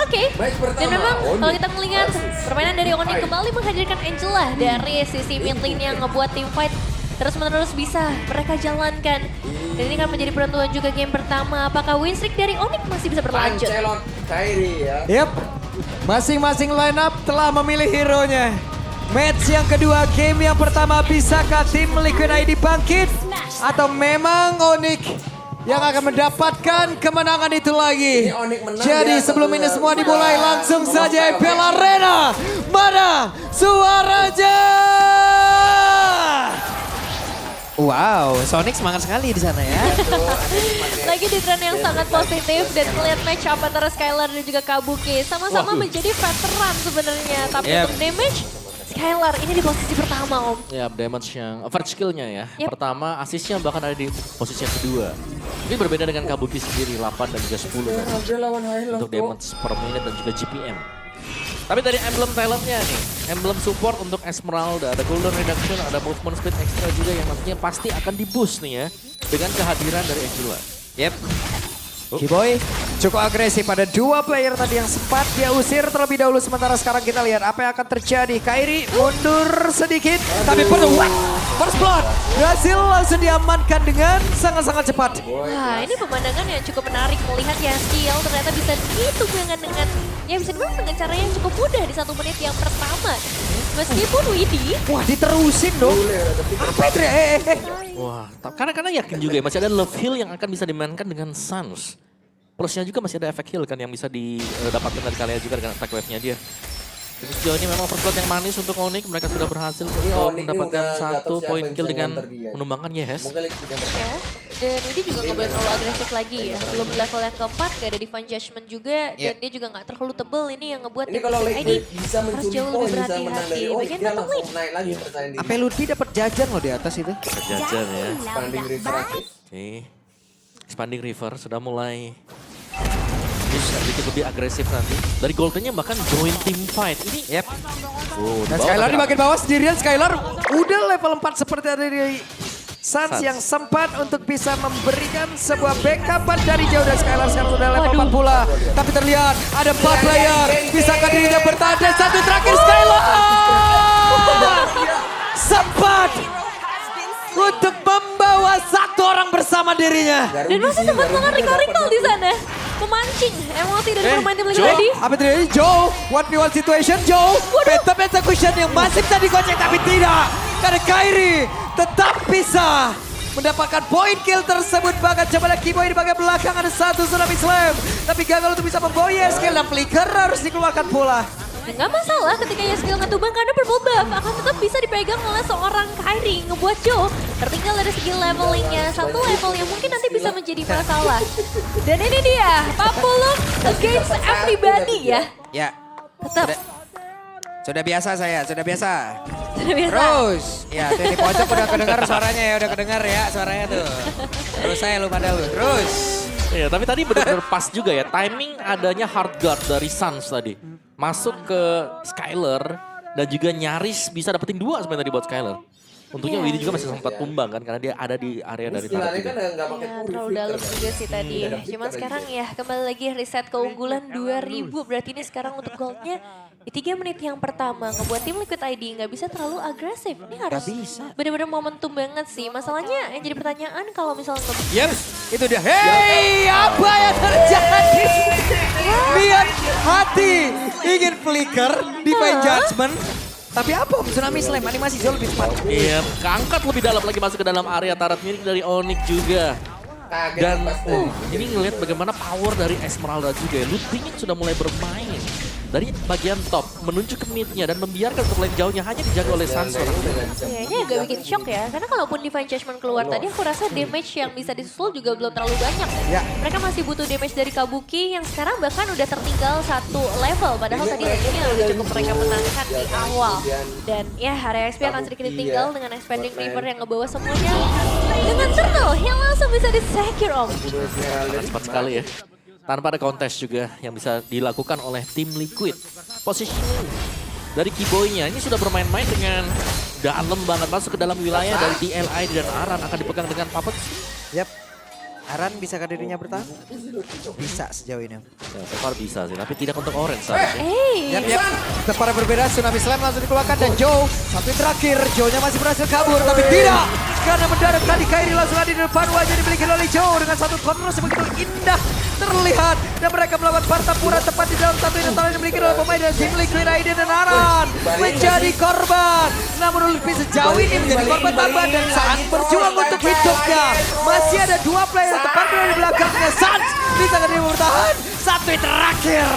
Oke. Dan memang kalau kita melihat permainan dari Onyx kembali menghadirkan Angela dari sisi mid lane yang ngebuat tim fight terus-menerus bisa mereka jalankan. Dan ini akan menjadi penentuan juga game pertama. Apakah win streak dari Onyx masih bisa berlanjut? Pancelot Kairi ya. Yep, masing-masing lineup telah memilih hero-nya. Match yang kedua, game yang pertama, bisakah tim Liquid ID bangkit? Atau memang Onyx yang akan mendapatkan kemenangan itu lagi? Ini Onyx menang Jadi ya, sebelum ini satu-satu. semua dimulai, langsung Oke, saja oke. Bella Arena. Mana suaranya? Wow, Sonic semangat sekali di sana ya. Lagi di tren yang sangat positif dan melihat match up antara Skylar dan juga Kabuki. Sama-sama menjadi veteran sebenarnya. Tapi Yep. untuk damage, Skylar ini di posisi pertama Om. Ya, damage yang average skill-nya ya. Yep. Pertama, assist-nya bahkan ada di posisi yang kedua. Mungkin berbeda dengan Kabuki sendiri, 8 dan juga 10 kan. Udah lawan Highland Untuk damage per menit dan juga GPM. Tapi dari emblem talentnya nih, emblem support untuk Esmeralda, ada golden reduction, ada movement speed extra juga yang nantinya pasti akan di boost nih ya. Dengan kehadiran dari Angela. Yep. Kiboy cukup agresif, pada dua player tadi yang sempat dia usir terlebih dahulu. Sementara sekarang kita lihat apa yang akan terjadi. Kairi mundur sedikit, tapi perlu first blood berhasil langsung diamankan dengan sangat-sangat cepat. Wah, ini pemandangan yang cukup menarik melihat ya skill ternyata bisa dihitung dengan ya bisa dibilang dengan cara yang cukup mudah di 1 menit yang pertama. Meskipun Widi Wah, diterusin dong. Apa itu? Wah, karena yakin juga ya masih ada love heal yang akan bisa dimainkan dengan Sans. Plusnya juga masih ada efek heal kan yang bisa didapatkan dari kalian juga dengan attack wave-nya dia. Jadi sejauh ini memang first blood yang manis untuk Onyx, mereka sudah berhasil mendapatkan satu poin kill dengan menumbangkan Yes. ya. Dan Widi juga nggak boleh terlalu agresif lagi ya. Belum level yang keempat, gak ada Divine Judgment juga. Dan dia juga nggak terlalu tebel ini yang ngebuat Ini kalau Liquid ID Liquid bisa harus mencuri jauh poin, lebih bisa menang berhati-hati. dari Onyx, Bagian dia bottom langsung lane. naik lagi percaya diri. Apa Ludi dapat jajan loh di atas itu? Jajan ya. Panding River aktif. Oke. Expanding River sudah mulai sedikit lebih agresif nanti. Dari Goldennya bahkan join team fight. Ini Yep. oh, Dan bawah Skylar tapi di bagian bawah sendirian. Skylar udah level 4 seperti dari Sans Sans. yang sempat untuk bisa memberikan sebuah backupan dari jauh. Dan Skylar sekarang sudah level 4 pula. Tapi terlihat ada 4 player. Bisakah dirinya bertahan? Dan satu terakhir Skylar sempat untuk membawa satu orang bersama dirinya. Dan masih sempat banget recall di sana. Memancing emosi dari pemain tim Liquid Joe. ID. Apa terjadi? Joe, 1v1 situation. Joe, phantom execution yang masih bisa dikocek tapi tidak. Karena Kairi tetap bisa mendapatkan poin kill tersebut. Bahkan coba lagi Kiboy di bagian belakang ada satu tsunami slam. Tapi gagal untuk bisa membawa skill dan flicker harus dikeluarkan pula. Nggak masalah ketika skill ngetumbang karena purple buff akan tetap bisa dipegang oleh seorang Kairi. Ngebuat Joe tertinggal dari segi levelingnya. Satu level yang mungkin nanti bisa menjadi masalah. Dan ini dia, Papuluk against everybody ya. Ya, Tetap. sudah biasa saya, sudah biasa. Sudah biasa. Terus, ya tuh di pojok udah kedengar suaranya ya, udah kedengar ya suaranya tuh. Terus saya lu pada lu, terus. ya, tapi tadi benar-benar pas juga ya. Timing adanya hard guard dari Sans tadi. Masuk ke Skylar dan juga nyaris bisa dapetin 2 sebenarnya tadi buat Skylar. Untungnya Widi juga masih sempat tumbang kan karena dia ada di area dari Istilahnya target kan juga. nggak pakai Ya, purifier. terlalu dalam juga sih tadi. Cuman sekarang ya kembali lagi reset keunggulan 2000. Berarti ini sekarang untuk goldnya di 3 menit yang pertama. Ngebuat tim Liquid ID nggak bisa terlalu agresif. Ini harus benar-benar momentum banget sih. Masalahnya yang jadi pertanyaan kalau misalnya Yep, itu dia. Hey, apa yang terjadi? Lihat hati ingin flicker, divine judgment. Tapi apa? Tsunami slam, animasi jauh lebih cepat. Iya, keangkat lebih dalam lagi masuk ke dalam area turret milik dari Onyx juga. Kaget Dan pas ini ngelihat bagaimana power dari Esmeralda juga ya. Lootingnya sudah mulai bermain. Dari bagian top menuju ke midnya dan membiarkan untuk lane jauhnya hanya dijaga oleh Sans. ya ini agak bikin shock ya. Karena kalaupun Divine Judgment keluar tadi aku rasa damage yang bisa disusul juga belum terlalu banyak. Ya. Mereka masih butuh damage dari Kabuki yang sekarang bahkan udah tertinggal 1 level. Padahal tadi ini udah cukup mereka menangkan di awal. Dan ya area XP akan sedikit ditinggal dengan Expanding River yang ngebawa semuanya. Dengan turtle yang langsung bisa di-secure Om. Cepat sekali ya. Tanpa ada kontes juga yang bisa dilakukan oleh tim Liquid. Positioning dari Kiboy-nya ini sudah bermain-main dengan dalam banget masuk ke dalam wilayah dari DLI dan Aran akan dipegang dengan Puppet. Yep. Aran bisakah dirinya bertahan? Bisa sejauh ini. Ya, so far bisa sih, tapi tidak untuk Orange seharusnya. Yap. Tempat berbeda, Tsunami Slam langsung dikeluarkan dan Joe. Sampai terakhir, Joe-nya masih berhasil kabur, tapi tidak. Karena mendarat tadi Kairi langsung ada di depan wajah dimiliki oleh Joe dengan satu corner sebegitu indah terlihat. Dan mereka melawan Partapura tepat di dalam satu indah yang dimiliki oleh pemain dari tim Liquid ID dan Aran. Menjadi korban. Namun Ulfi sejauh ini menjadi korban tambahan dan saat berjuang untuk hidupnya. Masih ada 2 player tepat di belakangnya. Sans bisa kan dia bertahan. Satu terakhir.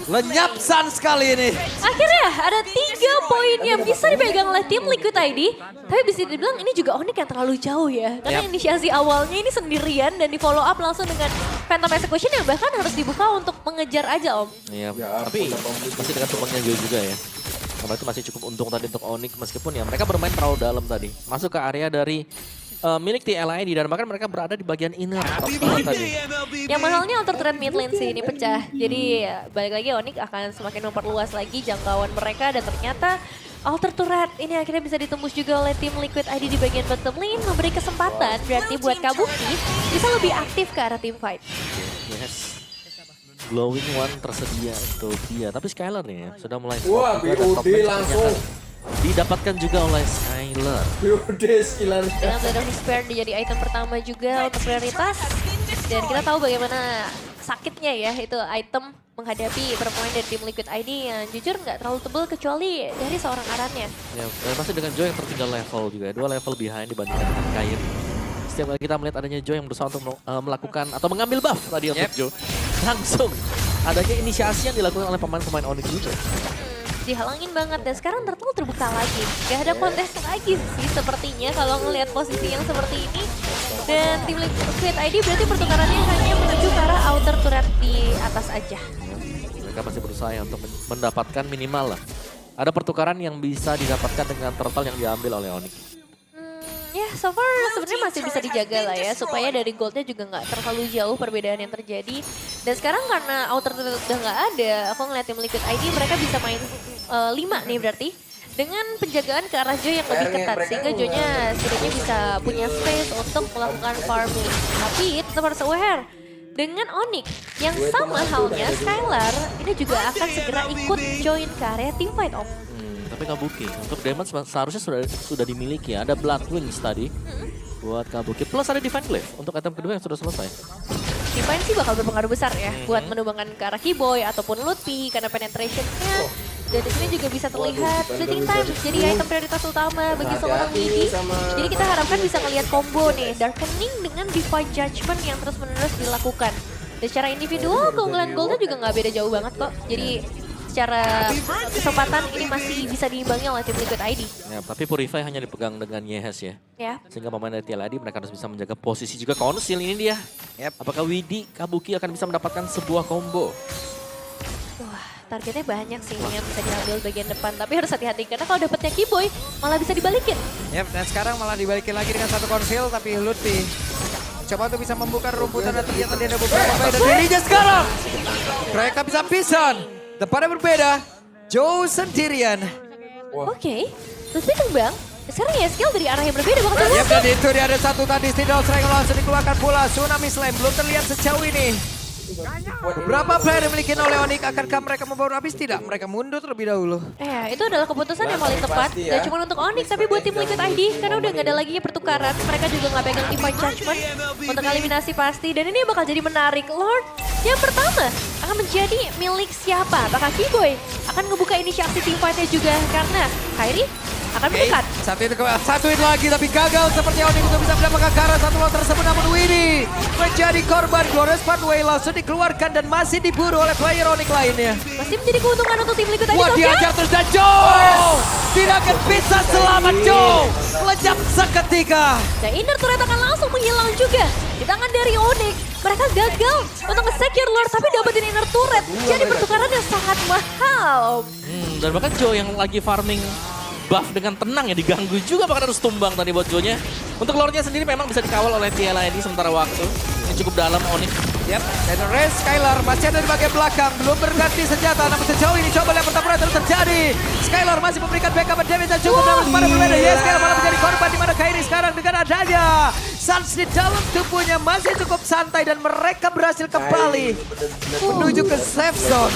Lenyap Sans kali ini. Akhirnya ada 3 poin yang bisa dipegang oleh tim Liquid ID. Tapi bisa dibilang ini juga Onyx yang terlalu jauh ya. Karena inisiasi awalnya ini sendirian dan di follow up langsung dengan Phantom Execution yang bahkan harus dibuka untuk mengejar aja Om. Iya, tapi masih dengan supportnya Joe juga ya. Karena itu masih cukup untung tadi untuk Onyx meskipun ya mereka bermain terlalu dalam tadi. Masuk ke area dari milik TLID dan bahkan mereka berada di bagian inner top score tadi. Yang mahalnya Alter Turret mid lane sih ini pecah. Jadi balik lagi Onyx akan semakin memperluas lagi jangkauan mereka dan ternyata Alter Turret ini akhirnya bisa ditembus juga oleh tim Liquid ID di bagian bottom lane, memberi kesempatan berarti buat Kabuki bisa lebih aktif ke arah team fight. Yes. Glowing One tersedia untuk dia, tapi Skylar nih ya sudah mulai Wah, BOD langsung. Didapatkan juga oleh Skylar. BOD skillan. Dengan Blade of Despair menjadi item pertama juga untuk prioritas. Dan kita tahu bagaimana sakitnya ya itu item menghadapi perempuan dari tim Liquid ID yang jujur nggak terlalu tebal kecuali dari seorang Arannya. Ya, masih dengan Joe yang tertinggal level juga, 2 level behind dibandingkan dengan Kairi. Setiap kali kita melihat adanya Joe yang berusaha untuk melakukan atau mengambil buff tadi untuk Joe, langsung adanya inisiasi yang dilakukan oleh pemain-pemain Onyx juga. Dihalangin banget dan sekarang Turtle terbuka lagi. Gak ada kontes lagi sih sepertinya kalau ngelihat posisi yang seperti ini. Dan tim Liquid ID berarti pertukarannya hanya menuju ke arah outer turret di atas aja. Mereka masih berusaha untuk mendapatkan minimal lah. Ada pertukaran yang bisa didapatkan dengan Turtle yang diambil oleh Onyx. Ya, so far sebenarnya masih bisa dijaga lah ya, supaya dari goldnya juga nggak terlalu jauh perbedaan yang terjadi. Dan sekarang karena outer turret udah nggak ada, aku ngeliat tim Liquid ID mereka bisa main 5 nih berarti. Dengan penjagaan ke arah Joe yang lebih ketat, sehingga Joe-nya setidaknya bisa punya space untuk melakukan farming. Tapi tetap harus aware. Dengan Onyx yang sama halnya Skylar, ini juga akan segera ikut join ke area team fight Om. Tapi Kabuki, untuk damage seharusnya sudah dimiliki ya. Ada Blood Wings tadi buat Kabuki. Plus ada Divine Glaive untuk item kedua yang sudah selesai. Divine sih bakal berpengaruh besar ya buat menumbangkan ke arah Keyboy ataupun Lutfi karena penetrationnya. Dan di sini juga bisa terlihat fleeting time jadi item prioritas utama bagi seorang Widi. Jadi kita harapkan bisa ngelihat combo nih Darkening dengan Divine Judgment yang terus-menerus dilakukan. Dan secara individual keunggulan goldnya juga nggak beda jauh banget kok. Jadi secara kesempatan ini masih bisa diimbangi oleh tim Liquid ID. Ya, tapi Purify hanya dipegang dengan Yehes ya. Ya. Sehingga pemain dari TLID mereka harus bisa menjaga posisi juga. Konsil ini dia. Apakah Widi, Kabuki akan bisa mendapatkan sebuah combo? Wah, targetnya banyak sih yang bisa diambil bagian depan. Tapi harus hati-hati karena kalau dapetnya Keyboy malah bisa dibalikin. Yap, dan sekarang malah dibalikin lagi dengan satu konsil tapi Lutfi coba untuk bisa membuka rumputan dan ternyata dia ada beberapa player dan dirinya sekarang. Mereka bisa pisan. Depannya berbeda. Joe sendirian. Oke, Lutfi tumbang. Sekarang ya skill dari arah yang berbeda bakal Yap, dan itu dia ada satu tadi Stindal Strike langsung dikeluarkan pula. Tsunami Slam belum terlihat sejauh ini. Beberapa player dimiliki oleh Onyx, akankah mereka membawa habis? Tidak, mereka mundur terlebih dahulu. Itu adalah keputusan yang paling tepat. Gak cuma untuk Onyx, tapi buat tim Liquid ID. Karena udah gak ada lagi pertukaran. Mereka juga gak pegang Divine Judgment untuk eliminasi pasti. Dan ini bakal jadi menarik. Lord, yang pertama akan menjadi milik siapa? Apakah Keyboy akan ngebuka inisiasi team fight-nya juga? Karena Kairi akan mendekat. Satuin lagi tapi gagal seperti Onyx untuk bisa mendapatkan ke arah satu lot tersebut. Namun Winnie menjadi korban. Glorious Pathway langsung dikeluarkan dan masih diburu oleh player Onyx lainnya. Masih menjadi keuntungan untuk tim Liquid ID. Wah, diajak terus dan Joe tidak akan bisa selamat. Joe lenyap seketika. Dan inner turret akan langsung menghilang juga di tangan dari Onyx. Mereka gagal untuk nge-secure Lord tapi dapetin inner turret. Jadi pertukaran yang sangat mahal. Dan bahkan Joe yang lagi farming buff dengan tenang ya diganggu juga bahkan harus tumbang tadi buat Joe-nya. Untuk Lord-nya sendiri memang bisa dikawal oleh TLID sementara waktu. Yang cukup dalam Onyx. Yap, dan Res Skylar masih ada di bagian belakang, belum berganti senjata, namun sejauh ini coba lihat pertempuran terus terjadi. Skylar masih memberikan backup damage yang cukup, namun pada berbeda. Yes, Skylar malah menjadi korban di mana Kairi sekarang dengan adanya Suns di dalam tubuhnya masih cukup santai dan mereka berhasil kembali menuju ke safe zone.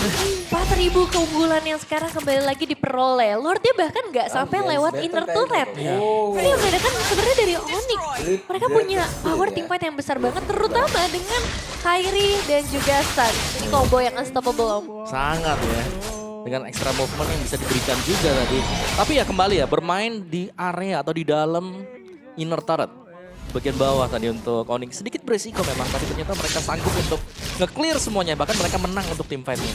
4.000 keunggulan yang sekarang kembali lagi diperoleh. Lordnya bahkan nggak sampai lewat inner turret. Ini yang membedakan sebenarnya dari Onyx. Mereka punya power teamfight yang besar banget, terutama dengan Kairi dan juga Suns. Ini combo yang unstoppable, Om. Sangat ya. Dengan extra movement yang bisa diberikan juga tadi. Tapi ya kembali ya, bermain di area atau di dalam inner turret. Bagian bawah tadi untuk Onyx. Sedikit beresiko memang, tapi ternyata mereka sanggup untuk nge-clear semuanya. Bahkan mereka menang untuk tim fight-nya.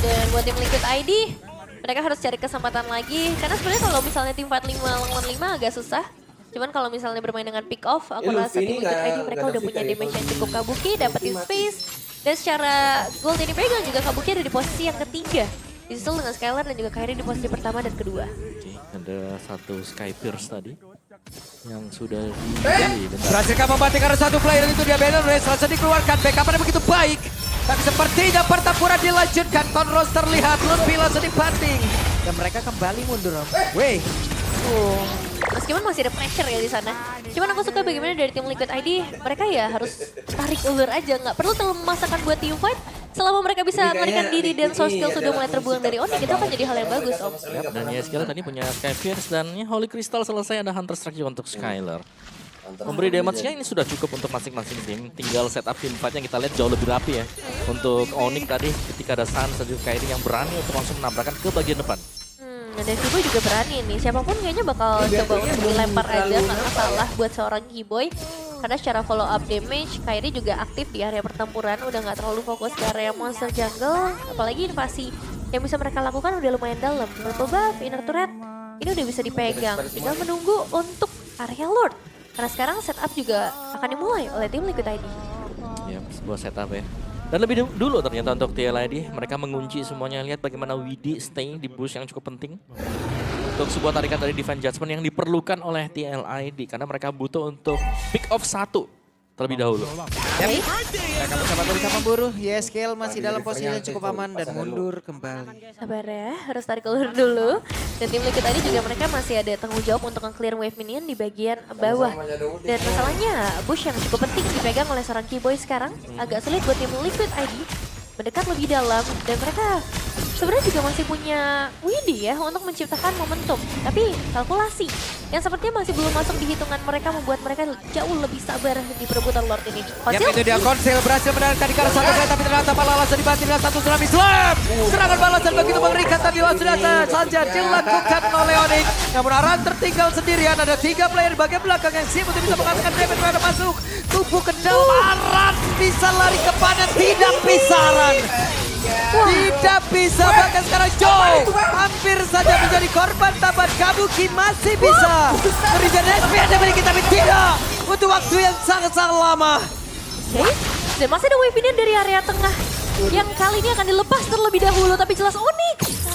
Dan buat tim Liquid ID, mereka harus cari kesempatan lagi. Karena sebenarnya kalau misalnya tim fight 5 lawan 5 agak susah. Cuman kalau misalnya bermain dengan pick off, aku rasa tim Liquid ID mereka udah punya damage yang cukup. Kabuki dapetin space. Dan secara gold yang dipegang juga Kabuki ada di posisi yang ketiga. Disusul dengan Skylar dan juga Kairi di posisi pertama dan kedua. Oke, ada satu Sky Pierce tadi yang sudah dibeli. Berhasilkah mematikan satu player itu dia Banner Race langsung dikeluarkan. Backup-nya begitu baik. Tapi sepertinya pertempuran dilanjutkan. Conros terlihat lebih langsung dibanting. Dan mereka kembali mundur. Weh. Meskipun masih ada pressure ya di sana. Cuman aku suka bagaimana dari tim Liquid ID, mereka ya harus tarik ulur aja. Nggak perlu terlalu memaksakan buat team fight. Selama mereka bisa melarikan diri dan soft skill sudah mulai terbuang dari Onyx, itu akan jadi hal yang bagus, Om. Yap, dan ya Skylar tadi punya Sky Pierce dan ya Holy Crystal selesai, ada Hunter Strike juga untuk Skylar. Memberi damage-nya ini sudah cukup untuk masing-masing tim. Tinggal setup team fight yang kita lihat jauh lebih rapi ya. Untuk Onyx tadi ketika ada Suns dan juga Kairi yang berani untuk langsung menabrakkan ke bagian depan. Dan Kiboy juga berani nih, siapapun kayaknya bakal coba untuk dilempar aja, nggak masalah buat seorang Kiboy. Karena secara follow up damage, Kairi juga aktif di area pertempuran, udah nggak terlalu fokus ke area monster jungle. Apalagi invasi yang bisa mereka lakukan udah lumayan dalam. Purple buff, inner turret, ini udah bisa dipegang. Tinggal menunggu untuk area Lord. Karena sekarang setup juga akan dimulai oleh tim Liquid ID. Ya, sebuah setup ya. Dan lebih dulu ternyata untuk TLID, mereka mengunci semuanya. Lihat bagaimana Widi stay di bush yang cukup penting. Untuk sebuah tarikan dari Divine Judgment yang diperlukan oleh TLID. Karena mereka butuh untuk pick off 1 terlebih dahulu. Mereka bersama Torika memburu. YSKL masih dalam posisi yang cukup aman dan mundur kembali. Sabar ya, harus tarik ulur dulu. Dan tim Liquid tadi juga mereka masih ada tanggung jawab untuk nge-clear wave minion di bagian bawah. Dan masalahnya, bush yang cukup penting dipegang oleh seorang Kiboy sekarang. Agak sulit buat tim Liquid ID mendekat lebih dalam. Dan mereka sebenarnya juga masih punya Widi ya untuk menciptakan momentum. Tapi kalkulasi yang sepertinya masih belum masuk di hitungan mereka membuat mereka jauh lebih sabar di perebutan Lord ini. Yap, itu dia Konsil berhasil menarikkan di kanan satu play, tapi ternyata malah langsung dibanting dengan satu tsunami slam. Serangan balasan begitu mengerikan tadi sudah saja dilakukan oleh Onyx. Namun Aran tertinggal sendirian, ada 3 player di bagian belakang yang siap untuk bisa menghasilkan damage terhadap masuk. Tubuh ke dalam Aran bisa lari ke panen, tidak bisa Aran. Tidak bisa, bahkan sekarang Joe hampir saja menjadi korban tabat. Kabuki masih bisa memberikan SP yang dimiliki, tapi tidak butuh waktu yang sangat-sangat lama. Oke, dan masih ada wave minion dari area tengah yang kali ini akan dilepas terlebih dahulu, tapi jelas Onyx.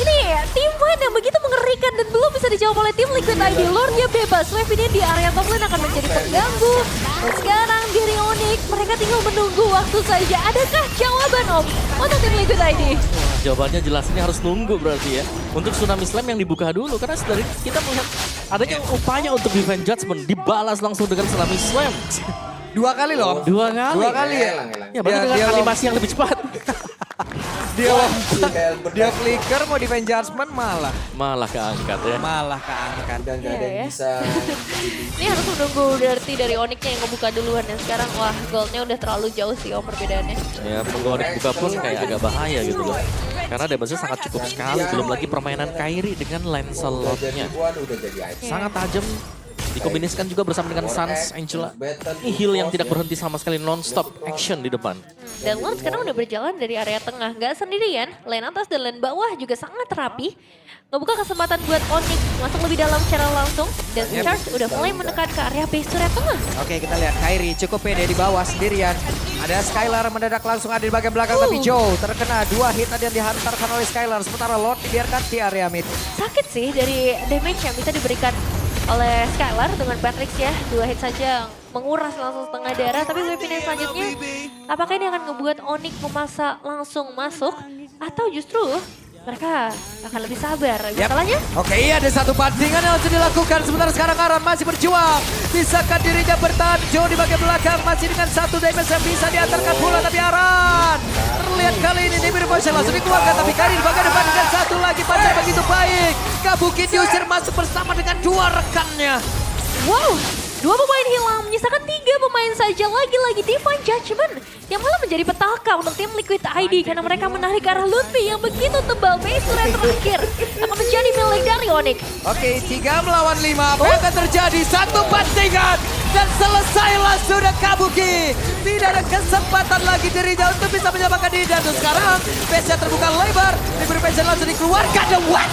Ini tim fight yang begitu mengerikan dan belum bisa dijawab oleh tim Liquid ID. Lordnya bebas, wave minion di area top lane akan menjadi pengganggu. Dan sekarang dari Onyx, mereka tinggal menunggu waktu saja. Adakah jawaban Om untuk tim Liquid ID? Jawabannya jelas ini harus nunggu berarti ya. Untuk Tsunami Slam yang dibuka dulu. Karena dari kita melihat adanya upaya untuk Divine Judgment dibalas langsung dengan Tsunami Slam. 2 kali loh. 2 kali. 2 kali ya. Ya berarti dengan animasi yang lebih cepat. Dia flicker mau Divine Judgment malah keangkat ya. malah keangkat. Dan gak ada yang bisa. Ini harus menunggu berarti dari Onyx-nya yang ngebuka duluan. Dan sekarang wah goldnya udah terlalu jauh sih Om perbedaannya. Ya Onyx buka pun kayak agak bahaya gitu loh. Karena damage-nya sangat cukup sekali. Belum lagi permainan Kairi dengan Lancelot-nya. Udah jadi item. Sangat tajam. Dikombinasikan juga bersama dengan Suns Angela. Ini heal yang tidak berhenti sama sekali, non-stop action di depan. Dan Lord sekarang udah berjalan dari area tengah, nggak sendirian. Lane atas dan lane bawah juga sangat rapi. Ngebuka kesempatan buat Onyx masuk lebih dalam secara langsung. Dan Charge udah mulai menekan ke area base turret tengah. Oke, kita lihat Kairi cukup pede di bawah sendirian. Ada Skylar mendadak langsung ada di bagian belakang, tapi Joe terkena 2 hit tadi yang dihantarkan oleh Skylar. Sementara Lord dibiarkan di area mid. Sakit sih dari damage yang bisa diberikan oleh Skylar dengan Patrick ya. 2 hit saja menguras langsung setengah darah. Tapi weapon yang selanjutnya, apakah ini akan ngebuat Onyx memaksa langsung masuk? Atau justru mereka akan lebih sabar. Masalahnya? Oke, ada satu bandingan yang harus dilakukan. Sementara sekarang Aran masih berjuang. Bisakah dirinya bertahan jauh di bagian belakang. Masih dengan satu damage yang bisa diantarkan pula. Tapi Aran terlihat kali ini Demir Motion langsung dikeluarkan. Tapi kali di bagian depan dengan satu lagi. Pacar begitu baik. Kabuki diusir masuk bersama dengan dua rekannya. Wow, 2 pemain hilang, menyisakan 3 pemain saja. Lagi-lagi Divine Judgment yang malah menjadi petaka untuk tim Liquid ID karena mereka menarik ke arah Lutfi yang begitu tebal. Base turret terakhir akan menjadi milik dari Onyx. Oke, 3 melawan 5. Apa yang akan terjadi? Satu bandingan dan selesailah sudah Kabuki. Tidak ada kesempatan lagi dirinya untuk bisa menyelamatkan diri. Dan sekarang base-nya terbuka lebar. Libur base langsung dikeluarkan. The Wet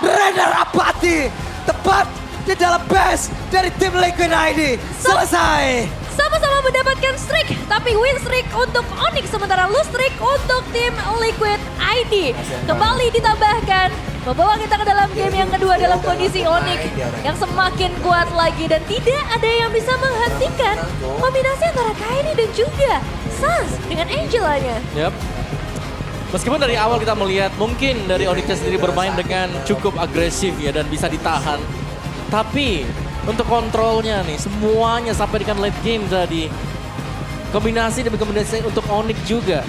Renner Apati tepat di dalam base dari tim Liquid ID. Selesai. Sama-sama mendapatkan streak, tapi win streak untuk Onyx, sementara lose streak untuk tim Liquid ID. Kembali ditambahkan, membawa kita ke dalam game yang kedua dalam kondisi Onyx yang semakin kuat lagi. Dan tidak ada yang bisa menghentikan kombinasi antara Kairi dan juga Sans dengan Angelanya. Yap. Meskipun dari awal kita melihat mungkin dari Onyx sendiri bermain dengan cukup agresif ya dan bisa ditahan. Tapi untuk kontrolnya nih semuanya sampai dengan late game tadi. Kombinasi demi kombinasi untuk Onyx juga.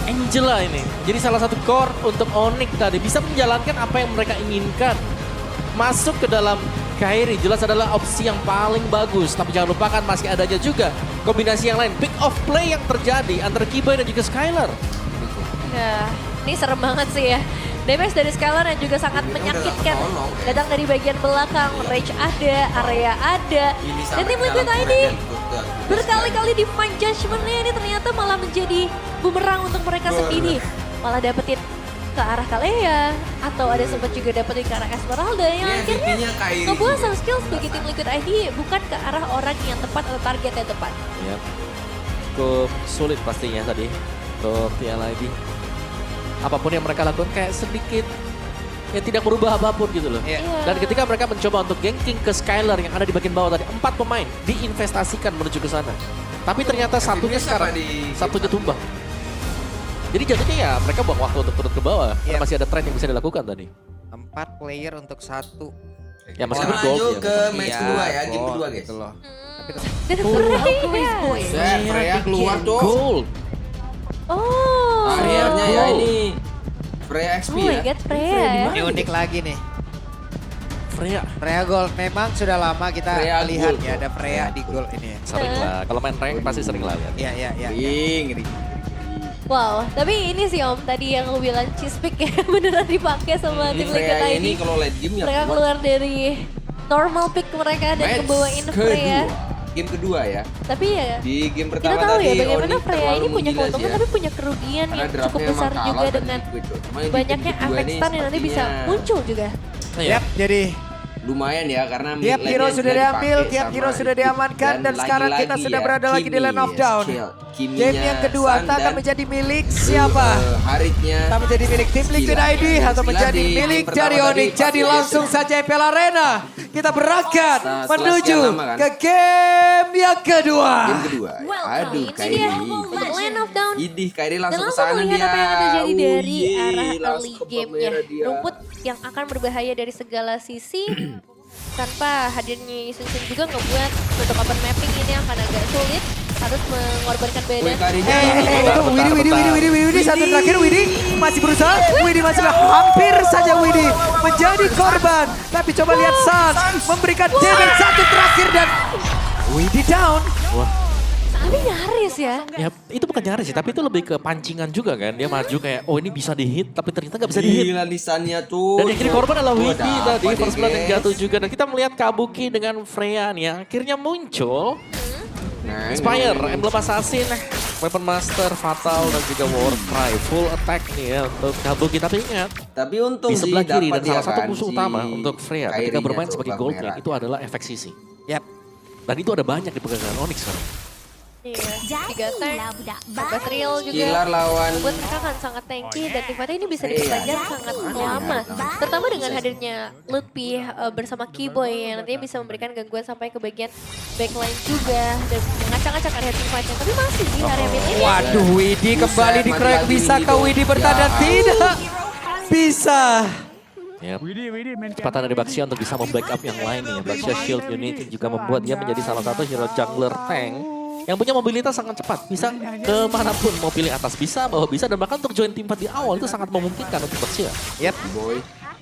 Angela ini jadi salah satu core untuk Onyx tadi. Bisa menjalankan apa yang mereka inginkan. Masuk ke dalam Kairi jelas adalah opsi yang paling bagus. Tapi jangan lupakan masih adanya juga kombinasi yang lain. Pick off play yang terjadi antara Kiboy dan juga Skylar. Nah, ini serem banget sih ya. Damage dari Skylar yang juga sangat menyakitkan. Datang dari bagian belakang, Rage ada, area ada. Dan tim Liquid ID berkali-kali di Divine Judgment-nya ini ternyata malah menjadi bumerang untuk mereka sendiri. Malah dapetin ke arah Kalea, atau ada sempat juga dapetin ke arah Esmeralda yang akhirnya ngebuang some skill sebagai tim Liquid ID bukan ke arah orang yang tepat atau target yang tepat. Ya, cukup sulit pastinya tadi untuk TLID. Apapun yang mereka lakukan kayak sedikit ya tidak merubah apapun gitu loh. Yeah. Dan ketika mereka mencoba untuk ganking ke Skylar yang ada di bagian bawah tadi, 4 pemain diinvestasikan menuju ke sana. Tapi ternyata satunya sekarang, satunya tumbang. Jadi jatuhnya ya mereka buang waktu untuk turun ke bawah. Karena masih ada tren yang bisa dilakukan tadi. 4 player untuk 1. Ya meskipun Lanjut gold ke match kedua ya, game kedua guys. Gitu loh. Dan Freya. Freya keluar tuh. Gold. Oh. Akhirnya ya ini. Freya XP Oh my ya. god, Freya ya. Ini unik lagi nih. Freya. Freya Gold memang sudah lama kita Freya lihat Gold. ya ada Freya di Gold ini. Sering lah. Kalau main rank pasti sering lah lihat. Iya. Ring. Wow, tapi ini sih Om, tadi yang lu bilang cheese pick ya beneran dipakai sama tim Liquid Freya ini ID. kalau late game ya Mereka keluar dari normal pick mereka dan kebawain Freya. Game kedua ya. Tapi ya Di game kita pertama tahu tadi ya bagaimana Onyx Freya ini terlalu punya menggila keuntungan sih ya. tapi punya kerugian Karena yang cukup draftnya besar emang juga kalah dengan dari Liquid, cuma di banyaknya game kedua efek ini stun yang nanti bisa sepertinya muncul juga. Iya. Yap, jadi lumayan ya karena Tiap mid hero lane-nya sudah diambil, dipakai tiap sama hero sudah Liquid. diamankan dan sekarang kita lagi-lagi sudah ya, berada lagi di Kimi, lane of down. Kimi-nya Game yang kedua Sun entah akan dan menjadi milik siapa? Haritnya Entah menjadi milik tim Liquid ID atau menjadi milik dari Onyx. Jadi langsung saja FPL Arena. Kita berangkat Setelah menuju sekian lama kan? ke game yang kedua. game kedua. Aduh, Ini dia Kairi. untuk Land of Down. Idih, Kairi Dan langsung ke langsung sana melihat dia. apa yang akan terjadi dari Wih, arah langsung early ke game-nya. merah dia. Rumput yang akan berbahaya dari segala sisi. Tanpa hadirnya Sun juga ngebuat untuk open mapping ini akan agak sulit. Harus mengorbankan Wih, badan. Kairinya. Itu Widi satu terakhir Widi masih berusaha. Widi masih hampir saja Widi menjadi korban. Tapi coba lihat Sans memberikan damage satu terakhir dan Widi down. Wah. Tapi nyaris ya. Ya itu bukan nyaris sih, tapi itu lebih ke pancingan juga kan. Dia maju kayak, oh ini bisa dihit, tapi ternyata nggak bisa dihit. Gila lisannya tuh. Dan yang kiri korban adalah Wah, Widi dapat tadi, ya, first blood yang guys. jatuh juga. Dan kita melihat Kabuki dengan Freya nih yang akhirnya muncul. Nah, Inspire, ini. Emblem Assassin, Weapon Master, Fatal, dan juga War Cry. Full attack nih ya untuk Kabuki. Tapi ingat, Tapi untung di sebelah sih kiri dapat dan salah ya satu kan musuh si utama untuk Freya ketika Kairinya bermain tuh, sebagai Bang gold Merah. lane itu adalah efek sisi. yap. Dan itu ada banyak di pegangan Onyx kan. Iya. 3 turn. Sampai Trill juga. Killar lawan Buat mereka kan sangat tanky dan Tifata ini bisa diperpanjang sangat lama. Terutama dengan hadirnya Lutfi bersama Kiboy yang nantinya bisa memberikan gangguan sampai ke bagian backline juga. Dan mengacak-acak area teamfight-nya. Tapi masih di area mid ini. Waduh Widi kembali Buset, dikeroyok. mati lagi Bisakah Widi Widi dong. bertahan? Ya Tidak. bisa. Yap. Kecepatan dari Baxia untuk bisa membackup yang lain nih. Baxia Shield Unity juga membuat dia menjadi salah satu hero jungler tank yang punya mobilitas sangat cepat. Bisa kemanapun, mau pilih atas bisa, bawah bisa, dan bahkan untuk join tim 4 di awal itu sangat memungkinkan untuk Baxia. Yap.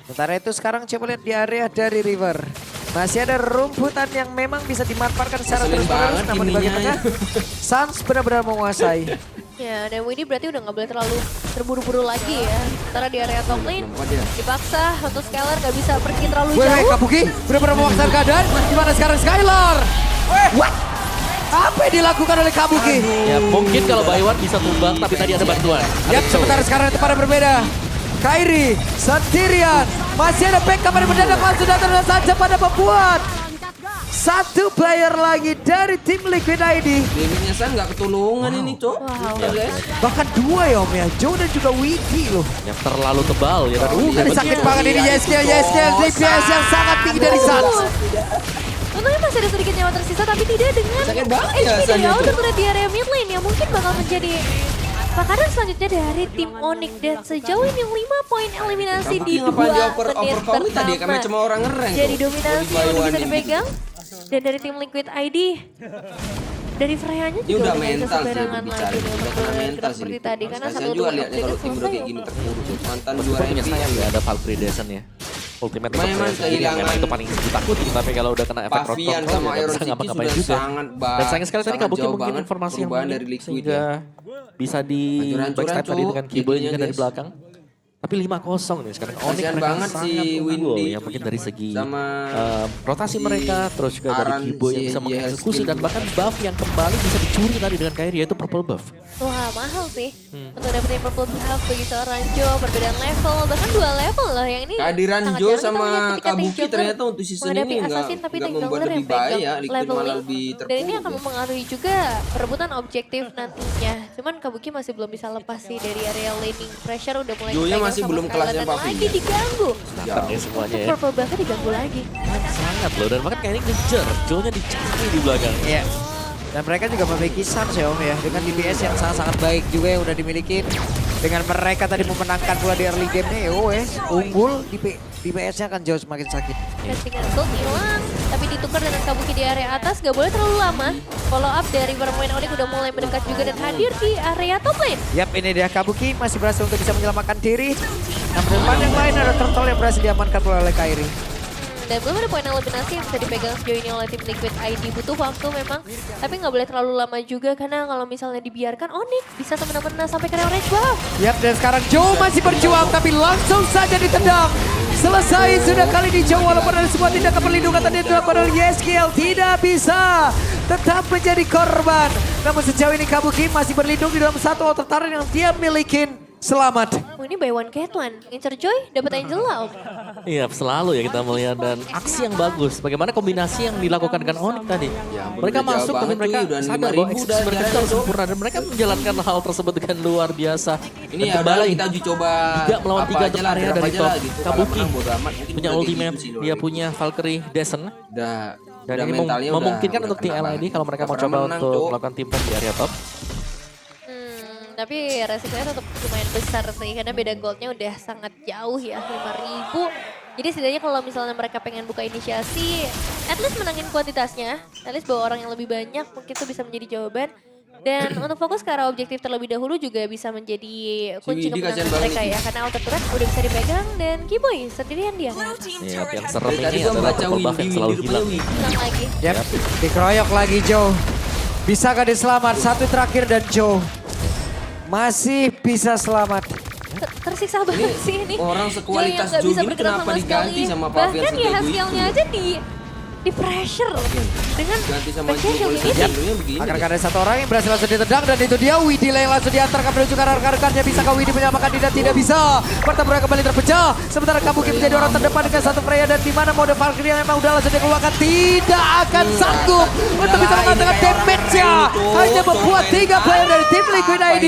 Sementara itu sekarang coba lihat di area dari River. Masih ada rumputan yang memang bisa dimanfaatkan secara Ngeselin terus-menerus. banget Namun di bagian ininya. tengah, Suns benar-benar menguasai. Ya, dan Windy berarti udah nggak boleh terlalu terburu-buru lagi ya. Sementara di area top lane Kenapa dia? dipaksa untuk Skylar nggak bisa pergi terlalu Weh, jauh. Kabuki benar-benar memaksakan keadaan. Gimana sekarang Skylar? What? Apa yang dilakukan oleh Kabuki? Ya mungkin kalau Baywan bisa tumbang, tapi tadi ada bantuan. Ya, sementara sekarang itu pada berbeda. Kairi sendirian. Masih ada backup yang mendadak langsung datang dan saja pada membuat satu player lagi dari tim Liquid ID. Gamingnya saya nggak ketulungan ini, Cok. Wow. Ya, guys. Bahkan dua ya Om ya, Joe dan juga Wiki loh. Yang terlalu tebal ya kan. iya, Ini betul. sakit banget ini YSKL DPS yang sangat tinggi dari Suns. Untungnya masih ada sedikit nyawa tersisa tapi tidak dengan Sakit banget ya, HP dari Sandy Outer tuh. Turret di area mid lane yang mungkin bakal menjadi makanan selanjutnya dari tim Onyx. Dan sejauh ini 5 poin eliminasi di Kabuki ngapain 2 di menit overcome tadi? Kami pertama. cuma orang ngereng Jadi tuh. dominasi Mau udah bisa dibayuanin. dipegang. Dan dari tim Liquid ID dari Freya-nya Ini juga udah nggak bisa mental sih sembarangan bicara. lagi dengan Udah kena mental sih. seperti tadi karena Kasihan satu juga untuk lihat nih kalau tim bro kayak gini terpuruk. Mantan juara Punya MVP. sayang ya ada Valkyrie Dessen ya. Ultimate tetap Memang saya sendiri yang memang kehilangan itu paling ditakutin, tapi kalau udah kena efek Pavian rotor sama ya Iron bisa City ngapa-ngapain sudah juga. sangat Dan sayang sekali tadi sangat Kabuki jauh mungkin banget informasi yang perubahan unik dari Liquid sehingga ya. bisa di Hancur-hancuran, backstab tadi Cuk, dengan Kiboy jadinya, juga dari guys. belakang. Tapi 5-0 nih sekarang. Onyx Kasihan mereka banget sangat si unggul Windy ya mungkin dari segi sama rotasi si mereka, terus juga dari Aran, Kiboy yang si bisa mengeksekusi YSL dan bahkan buff yang kembali bisa dicuri tadi dengan Kairi yaitu purple buff. Wah, mahal sih untuk dapetin purple buff bagi seorang Jo, perbedaan level, bahkan 2 level loh yang ini. Kehadiran sangat Jo jarang kita sama melihat ketika tim Kabuki jungler ternyata untuk season menghadapi ini assassin, tapi nggak tim membuat jungler lebih yang pegang bahaya, Liquid level malah lane. lebih Dan ini terpuruk. akan mempengaruhi juga perebutan objektif nantinya. Cuman Kabuki masih belum bisa lepas sih dari area laning pressure, udah mulai Jo-nya dipegang masih sama belum Skylar kelasnya dan Pavi lagi ya. diganggu. Datang ya semuanya ya. Purple buff-nya diganggu lagi. Sangat loh dan bahkan Kairi ngejar, Jo-nya dicari di belakang. Iya. Dan mereka juga memiliki Suns ya Om ya. Dengan DPS yang sangat-sangat baik juga yang udah dimiliki. Dengan mereka tadi memenangkan pula di early game-nya ya wes. Unggul, DPS-nya akan jauh semakin sakit. Casting Assault hilang, tapi ditukar dengan Kabuki di area atas, gak boleh terlalu lama. Follow up dari pemain Onyx udah mulai mendekat juga dan hadir di area top lane. Yap, ini dia Kabuki masih berhasil untuk bisa menyelamatkan diri. Namun depan yang lain ada Turtle yang berhasil diamankan pula oleh Kairi. Dan belum ada poin eliminasi yang bisa dipegang sejauh ini oleh tim Liquid ID. Butuh waktu memang, tapi nggak boleh terlalu lama juga karena kalau misalnya dibiarkan Onyx bisa semena-mena sampai ke range buff. Yap, dan sekarang Joe masih berjuang tapi langsung saja ditendang. Selesai sudah kali ini Joe walaupun ada sebuah tindakan perlindungan tadi dilakukan oleh YSKL tidak bisa tetap menjadi korban. Namun sejauh ini Kabuki masih berlindung di dalam satu outer turret yang dia milikin. Selamat. Oh, ini buy one get one. Ngincer Joy, dapat Angela. Om. Iya selalu ya kita melihat dan aksi yang bagus. Bagaimana kombinasi yang dilakukan dengan Onyx tadi. Ya, Mereka udah masuk jauh tapi banget, mereka cuy. Udah sadar 5.000 bahwa eksekusi udah mereka itu jalan, harus Cok. sempurna. Dan mereka menjalankan hal tersebut dengan luar biasa. Ini Dan ya kembali kita uji coba 3 melawan 3 untuk area drop dari aja top. lah gitu. Kalau Kabuki menang bodo amat, mungkin punya udah kayak ultimate, gitu sih, dia Lord. punya Valkyrie Dessen. Udah Dan udah ini mentalnya memungkinkan udah untuk tim kena LID banget. kalau mereka Udah mau pernah coba menang, untuk Cok. melakukan tim fight di area top. Tapi resikonya tetap lumayan besar sih karena beda goldnya udah sangat jauh ya, 5.000. Jadi setidaknya kalau misalnya mereka pengen buka inisiasi, at least menangin kuantitasnya, at least bawa orang yang lebih banyak mungkin itu bisa menjadi jawaban. Dan untuk fokus ke arah objektif terlebih dahulu juga bisa menjadi kunci Widi kemenangan kasihan banget mereka nih. ya. Karena outer turret udah bisa dipegang dan Kiboy sendirian dia. Iya, yang serem Dari tadi ini gua adalah baca purple buff yang Windy selalu rupanya hilang. Windy. Hilang lagi. Yap, dikeroyok lagi Joe. Bisakah dia selamat? Satu terakhir dan Joe masih bisa selamat. Tersiksa banget sih ini. orang sekualitas Joy yang nggak bisa Joe gini bergerak kenapa sama diganti sekali. sama Pavian Bahkan ya sejago hasilnya itu? aja di pressure dengan Ganti sama backnya Joe Joe kualitas ini. Joe-nya begini. Akan ada satu orang yang berhasil langsung ditendang dan itu dia Widi yang langsung diantarkan menuju ke rekan-rekannya. Bisakah Widi menyamakan tidak? Tidak bisa. Pertempuran kembali terpecah. Sementara Kabuki menjadi orang terdepan dengan satu Freya dan di mana mode Valkyrie yang memang udah langsung dikeluarkan tidak akan sanggup untuk bisa mengatakan damage-nya. Hanya membuat 3 player dari tim Liquid ID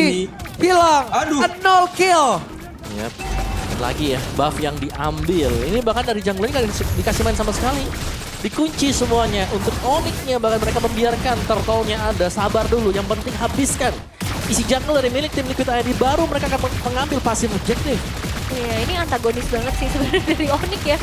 hilang. Aduh. 0 kill. Yap. Lagi ya, buff yang diambil. Ini bahkan dari jungler nggak dikasih main sama sekali. Dikunci semuanya. Untuk Onyx-nya bahkan mereka membiarkan turtle-nya ada. Sabar dulu, yang penting habiskan. Isi jungler dari milik tim Liquid ID baru mereka akan mengambil pasif objektif. Iya, ini antagonis banget sih sebenarnya dari Onyx ya.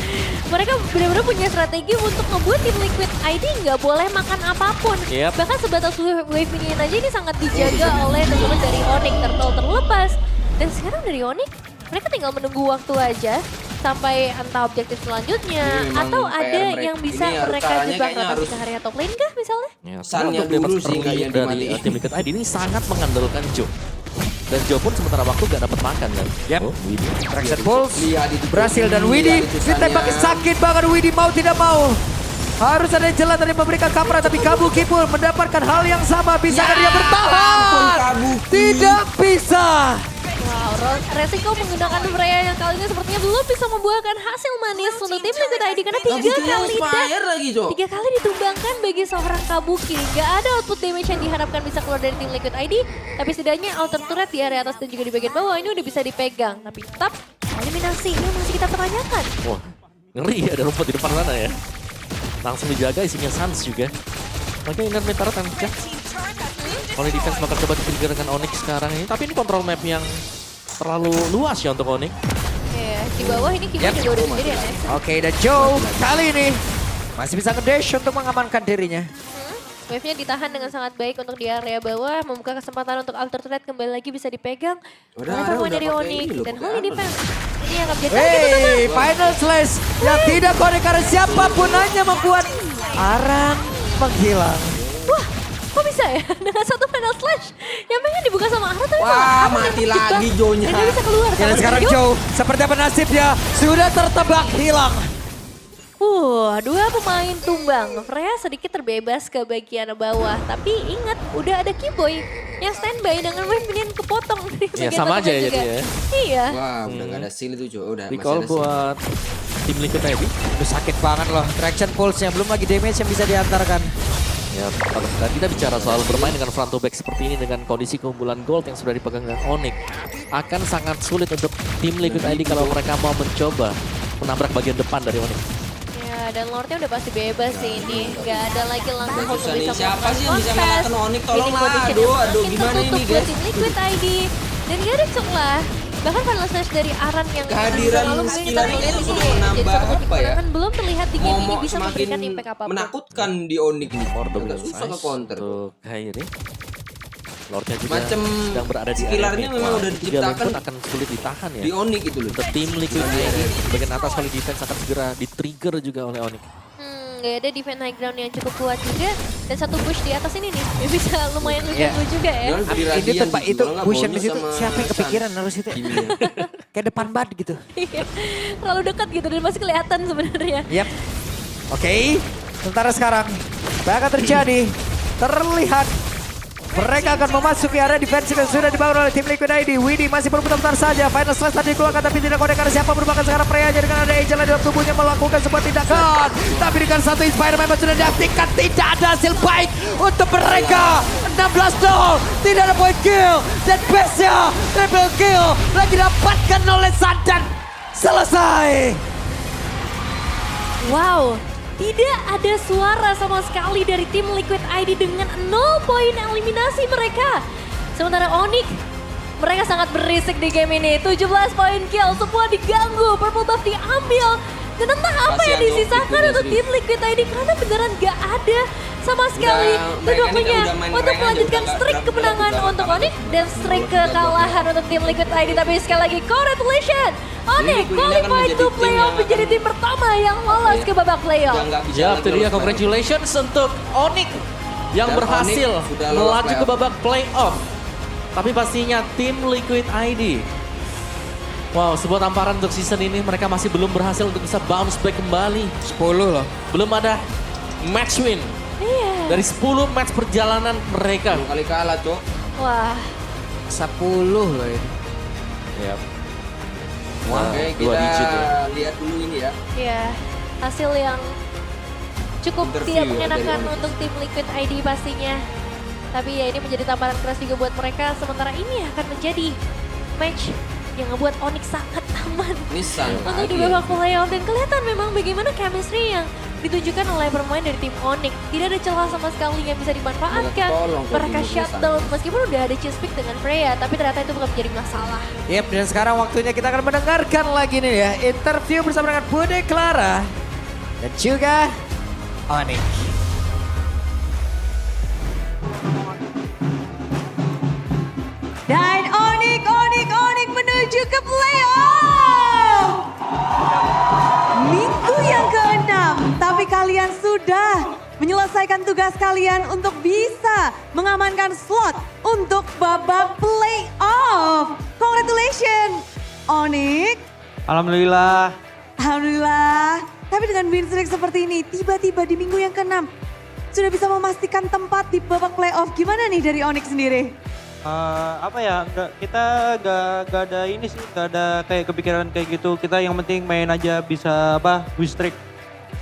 Mereka benar-benar punya strategi untuk ngebuat tim Liquid ID nggak boleh makan apapun. Yep. Bahkan sebatas wave minion aja ini sangat dijaga oleh teman-teman dari Onyx. Turtle terlepas. Dan sekarang dari Onyx, mereka tinggal menunggu waktu aja sampai entah objektif selanjutnya Ini memang atau PR ada mereka. yang bisa Ini mereka caranya jebak kayaknya rotasi harus- ke area top lane kah misalnya? Ya, Sun-nya untuk bebas dulu sih, nggak yang dari dimatiin. tim Liquid ID ini sangat mengandalkan Joe. Dan Joe pun sementara waktu gak dapat makan kan. Yep. Oh, Widi. Traction Pulse Lihat itu. berhasil dan Lihat Widi itu ditembaki Sun-nya. sakit banget. Widi mau tidak mau. Harus ada jalan dari memberikan Kapra tapi Kabuki pun mendapatkan hal yang sama. Bisakah dia ampun, bertahan? Kabuki. Tidak bisa. Wow, resiko menggunakan Freya yang kali ini sepertinya belum bisa membuahkan hasil manis untuk tim Liquid ID karena tiga kali ditumbangkan bagi seorang Kabuki. Gak ada output damage yang diharapkan bisa keluar dari tim Liquid ID, tapi setidaknya outer turret di area atas dan juga di bagian bawah ini udah bisa dipegang. Tapi tetap eliminasi ini masih kita pertanyakan. Wah, ngeri ada rumput di depan sana ya. Langsung dijaga isinya Sans juga. Makanya ingat Metara tancap. Oleh defense bakal coba di-trigger dengan Onyx sekarang ini. Tapi ini kontrol map yang terlalu luas ya untuk Onyx. Ya, di bawah ini Kibo juga udah sendiri ya. Oke, dan Joe kali ini masih bisa nge-dash untuk mengamankan dirinya. Wave-nya ditahan dengan sangat baik untuk di area bawah, membuka kesempatan untuk alter threat kembali lagi bisa dipegang. Udah, oleh pemain udah dari pakai Onyx ini loh, dan pakai Holy apa? Defense. Ini yang akan menjadi target utama. Hey, final slash yang tidak connect karena siapapun hanya membuat Aran menghilang. Wah, kok bisa ya? Dengan satu final slash yang pengen dibuka sama Aran tapi Wah, malah Aran mati yang terjebak. lagi Joe-nya. Dan dia bisa keluar. Ya, sama dan sekarang Joe. Joe seperti apa nasibnya sudah tertebak hilang. Dua pemain tumbang. Freya sedikit terbebas ke bagian bawah. Tapi ingat, udah ada Kiboy yang standby dengan wave minion kepotong. Di Ya, bagian sama tengah aja ya juga. jadi ya. Iya. Wah, udah gak ada seal itu, Jo. Udah masih Recall ada seal. buat tim Liquid ID. Udah sakit banget loh. Traction pulse-nya belum lagi damage yang bisa diantarkan. Ya, dan kita bicara soal bermain dengan front to back seperti ini dengan kondisi keunggulan gold yang sudah dipegang dengan Onyx akan sangat sulit untuk tim Liquid ID kalau mereka mau mencoba menabrak bagian depan dari Onyx. Ya, dan Lordnya udah pasti bebas sih ini. Gak ada lagi langsung hook Susah nih, bisa siapa sih yang bisa contest. ngalahkan Onyx? Tolong Ini lah, position aduh, yang aduh, semakin gimana tertutup ini, buat guys? tim Liquid ID. Dan gak ada cok lah. Bahkan final slash dari Aran yang Kehadiran lalu kali kita skillannya lihat itu ini sudah jadi menambah satu apa ya? kemenangan belum terlihat di game ini Momok bisa semakin memberikan impact apapun. menakutkan di Onyx nih. Order Agak susah ke counter. untuk Kairi. Lordnya juga Macem sedang berada di skillernya area memang mid. udah Tiga lane diciptakan pun akan sulit ditahan ya. Di Onyx itu loh. Untuk tim Liquid ID bagian atas kali defense akan segera di-trigger juga oleh Onyx. Gak ada defense high ground yang cukup kuat juga. Dan satu push di atas ini nih, yang bisa lumayan ngeganggu juga ya. Jangan beli Ini radian tempat gitu, itu kalau nggak cushion di bonus situ sama siapa yang kepikiran harus itu? Kimia. Kayak depan banget gitu. Iya, terlalu dekat gitu dan masih kelihatan sebenarnya. Yap. Oke. Sementara sekarang apa yang akan terjadi? Terlihat mereka akan memasuki area defensif yang sudah dibangun oleh tim Liquid ID. Widi masih berputar-putar saja. Final slash tadi dikeluarkan tapi tidak connect karena siapa merupakan sekarang Freya dengan ada Angel di dalam tubuhnya melakukan sebuah tindakan. Tapi dengan satu Inspire memang sudah diaktifkan. Tidak ada hasil baik untuk mereka. 16-0. Tidak ada point kill. Dan base-nya triple kill lagi dapatkan oleh Sandan. Selesai. Wow, tidak ada suara sama sekali dari tim Liquid ID dengan 0 poin eliminasi mereka. Sementara Onyx, mereka sangat berisik di game ini. 17 poin kill, semua diganggu, purple buff diambil. Dan entah apa yang Kasihan dong, disisakan itu untuk sih. tim Liquid ID karena beneran gak ada sama sekali mereka untuk ini punya udah main untuk keren aja, melanjutkan udah streak nggak kemenangan berapa untuk kali. Onyx dan streak kekalahan untuk tim Liquid ID. Tapi sekali lagi congratulations, Onyx Liquid ini akan qualified menjadi to tim playoff yang menjadi akan- tim pertama yang lolos ke babak playoff. Udah nggak bisa Ya, lagi itu dia lolos congratulations untuk Onyx yang Dan berhasil Onyx sudah lolos melaju ke playoff. babak playoff. Tapi pastinya tim Liquid ID. Wow, sebuah tamparan untuk season ini mereka masih belum berhasil untuk bisa bounce back kembali. 10 loh. Belum ada match win Iya. dari 10 match perjalanan mereka. Dua kali kalah, Cok. Wah, 10 loh ini. Yap. Oke, Dua kita digit ya. lihat dulu ini ya. ya hasil yang cukup Interview tidak ya mengenakan dari Onyx. untuk tim Liquid ID pastinya. Tapi ya ini menjadi tamparan keras juga buat mereka. Sementara ini akan menjadi match yang ngebuat Onyx sangat aman Ini Sun untuk lagi. di babak playoff. Dan kelihatan memang bagaimana chemistry yang ditunjukkan oleh pemain dari tim Onyx. Tidak ada celah sama sekali yang bisa dimanfaatkan. Tolong, Mereka Kobi, shutdown meskipun udah ada chase pick dengan Freya, tapi ternyata itu bukan menjadi masalah. Yep, dan sekarang waktunya kita akan mendengarkan lagi nih ya, interview bersama dengan Bude Clara dan juga Onyx. Dan Onyx menuju ke playoff. Minggu yang ke-6, tapi kalian sudah menyelesaikan tugas kalian untuk bisa mengamankan slot untuk babak playoff. Congratulations, Onyx. Alhamdulillah. Alhamdulillah. Tapi dengan win streak seperti ini, tiba-tiba di minggu yang ke-6 sudah bisa memastikan tempat di babak playoff. Gimana nih dari Onyx sendiri? Apa ya, kita gak ada ini sih, gak ada kayak kepikiran kayak gitu. Kita yang penting main aja bisa win streak.